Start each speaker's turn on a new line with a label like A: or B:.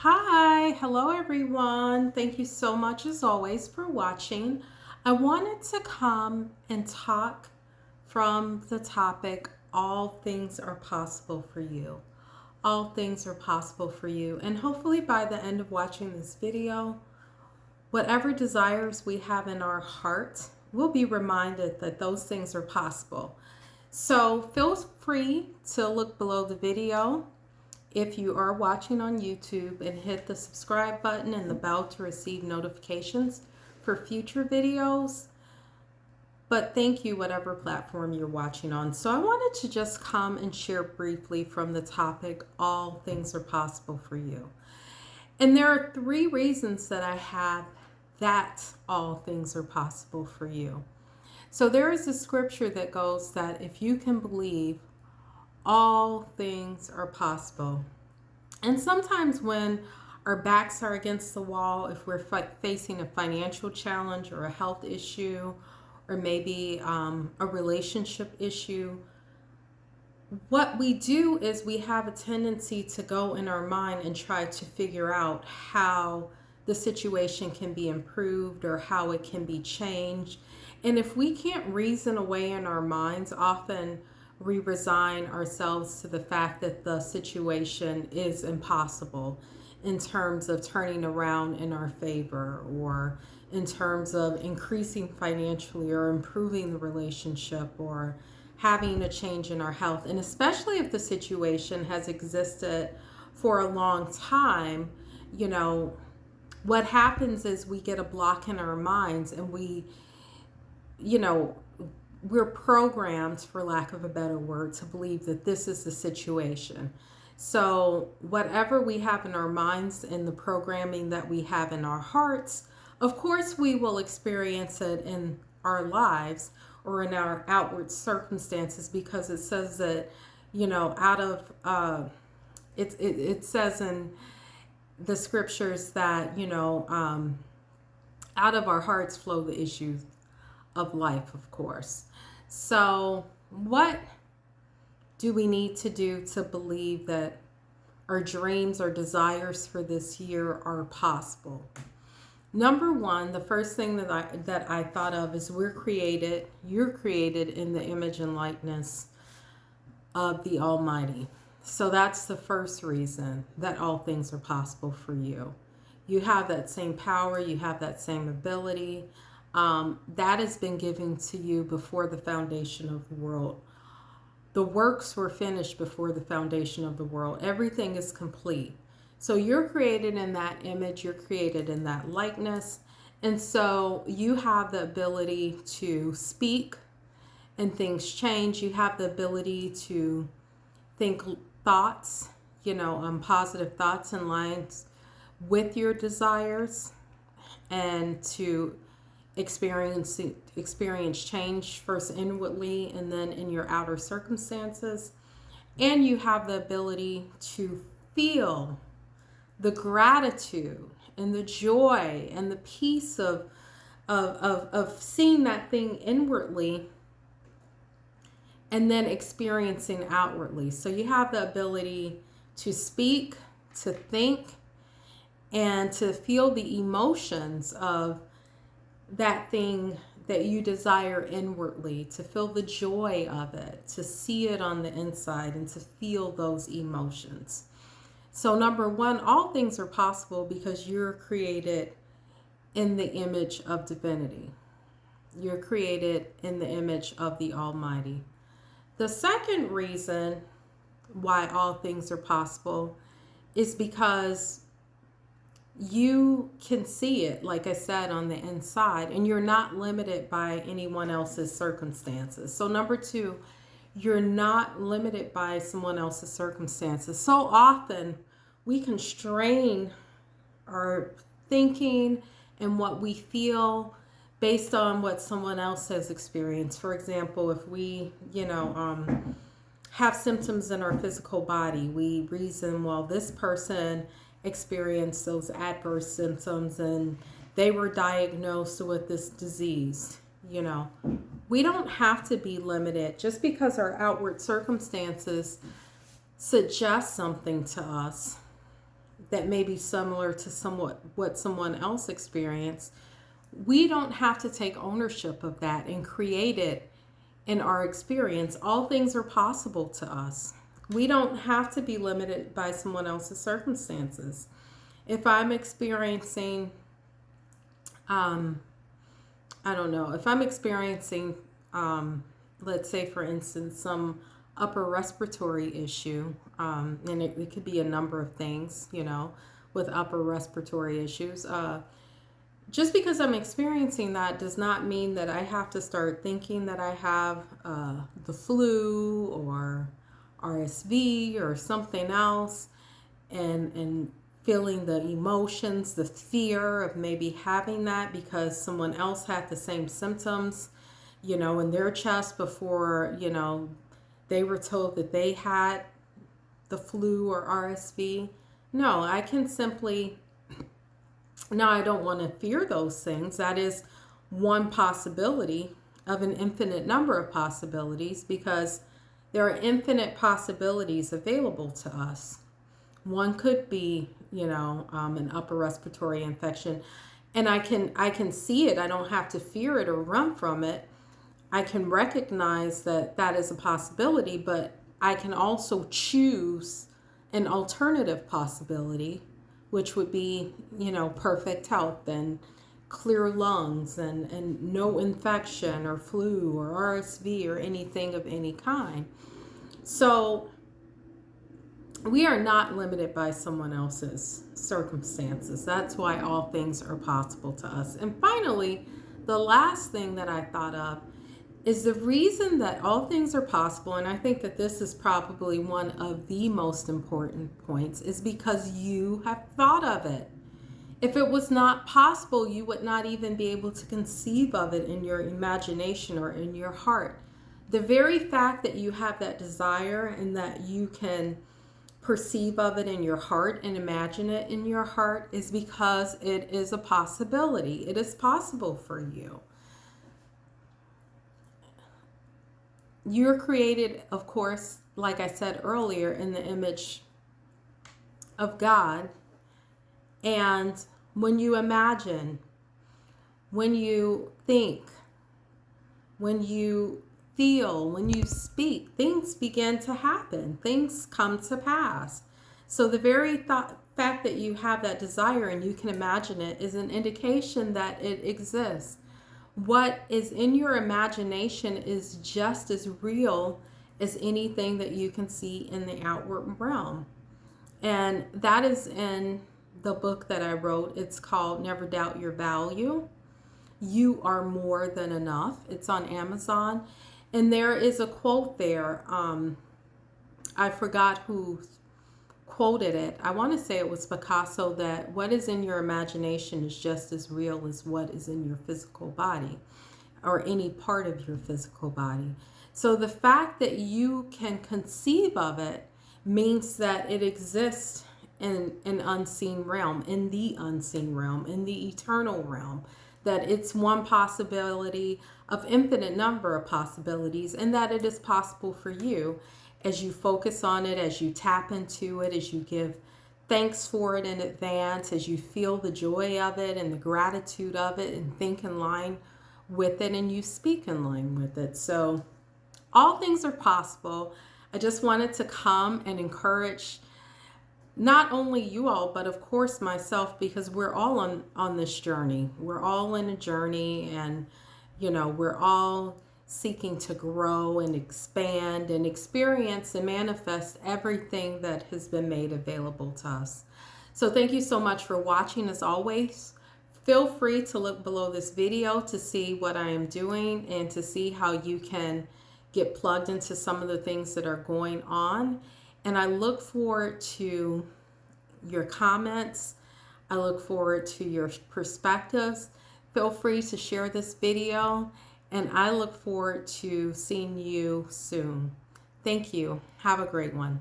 A: Hi, hello everyone. Thank you so much as always for watching. I wanted to come and talk from the topic all things are possible for you. All things are possible for you. And hopefully by the end of watching this video, whatever desires we have in our heart, we'll be reminded that those things are possible. So feel free to look below the video if you are watching on YouTube, and hit the subscribe button and the bell to receive notifications for future videos. But thank you, whatever platform you're watching on. So I wanted to just come and share briefly from the topic, all things are possible for you. And there are three reasons that I have that all things are possible for you. So there is a scripture that goes that if you can believe, all things are possible. And sometimes when our backs are against the wall, if we're facing a financial challenge or a health issue, or maybe a relationship issue, what we do is we have a tendency to go in our mind and try to figure out how the situation can be improved or how it can be changed. And if we can't reason away in our minds, often we resign ourselves to the fact that the situation is impossible in terms of turning around in our favor, or in terms of increasing financially or improving the relationship, or having a change in our health. And especially if the situation has existed for a long time, you know, what happens is we get a block in our minds, and you know, we're programmed, for lack of a better word, to believe that this is the situation. So whatever we have in our minds and the programming that we have in our hearts, of course we will experience it in our lives or in our outward circumstances, because it says that, out of it says in the scriptures that, out of our hearts flow the issues of life, of course. So what do we need to do to believe that our dreams, our desires for this year are possible? Number one, the first thing that I thought of is you're created in the image and likeness of the Almighty. So that's the first reason that all things are possible for you. You have that same power, you have that same ability. That has been given to you before the foundation of the world. The works were finished before the foundation of the world. Everything is complete. So you're created in that image, you're created in that likeness. And so you have the ability to speak and things change. You have the ability to think thoughts, positive thoughts in lines with your desires, and to experience change first inwardly and then in your outer circumstances. And you have the ability to feel the gratitude and the joy and the peace of seeing that thing inwardly and then experiencing outwardly. So you have the ability to speak, to think, and to feel the emotions of that thing that you desire inwardly, to feel the joy of it, to see it on the inside, and to feel those emotions. So number one, all things are possible because you're created in the image of divinity. You're created in the image of the Almighty. The second reason why all things are possible is because you can see it, like I said, on the inside, and you're not limited by anyone else's circumstances. So number two, you're not limited by someone else's circumstances. So often we constrain our thinking and what we feel based on what someone else has experienced. For example, if we, have symptoms in our physical body, we reason, well, this person experienced those adverse symptoms and they were diagnosed with this disease. We don't have to be limited just because our outward circumstances suggest something to us. that may be similar to somewhat what someone else experienced, we don't have to take ownership of that and create it in our experience. All things are possible to us. We don't have to be limited by someone else's circumstances. If I'm experiencing, um, I don't know, if I'm experiencing, let's say for instance, some upper respiratory issue, and it could be a number of things, with upper respiratory issues. Just because I'm experiencing that does not mean that I have to start thinking that I have the flu or RSV or something else, and feeling the emotions, the fear of maybe having that because someone else had the same symptoms, in their chest before, they were told that they had the flu or RSV. No, I can simply, now I don't want to fear those things. That is one possibility of an infinite number of possibilities, because there are infinite possibilities available to us. One could be, an upper respiratory infection, and I can see it. I don't have to fear it or run from it. I can recognize that that is a possibility, but I can also choose an alternative possibility, which would be, perfect health and clear lungs and no infection or flu or RSV or anything of any kind. So we are not limited by someone else's circumstances. That's why all things are possible to us. And finally, the last thing that I thought of is the reason that all things are possible, and I think that this is probably one of the most important points, is because you have thought of it. If it was not possible, you would not even be able to conceive of it in your imagination or in your heart. The very fact that you have that desire and that you can perceive of it in your heart and imagine it in your heart is because it is a possibility. It is possible for you. You're created, of course, like I said earlier, in the image of God. And when you imagine, when you think, when you feel, when you speak, things begin to happen. Things come to pass. So the very fact that you have that desire and you can imagine it is an indication that it exists. What is in your imagination is just as real as anything that you can see in the outward realm. And that is in the book that I wrote. It's called Never Doubt Your Value. You are more than enough. It's on Amazon. And there is a quote there. I forgot who quoted it. I want to say it was Picasso, that what is in your imagination is just as real as what is in your physical body or any part of your physical body. So the fact that you can conceive of it means that it exists in an unseen realm, in the unseen realm, in the eternal realm, that it's one possibility of infinite number of possibilities, and that it is possible for you as you focus on it, as you tap into it, as you give thanks for it in advance, as you feel the joy of it and the gratitude of it and think in line with it and you speak in line with it. So all things are possible. I just wanted to come and encourage not only you all, but of course myself, because we're all on this journey. We're all in a journey, and we're all seeking to grow and expand and experience and manifest everything that has been made available to us. So thank you so much for watching. As always, feel free to look below this video to see what I am doing and to see how you can get plugged into some of the things that are going on. And I look forward to your comments. I look forward to your perspectives. Feel free to share this video, and I look forward to seeing you soon. Thank you. Have a great one.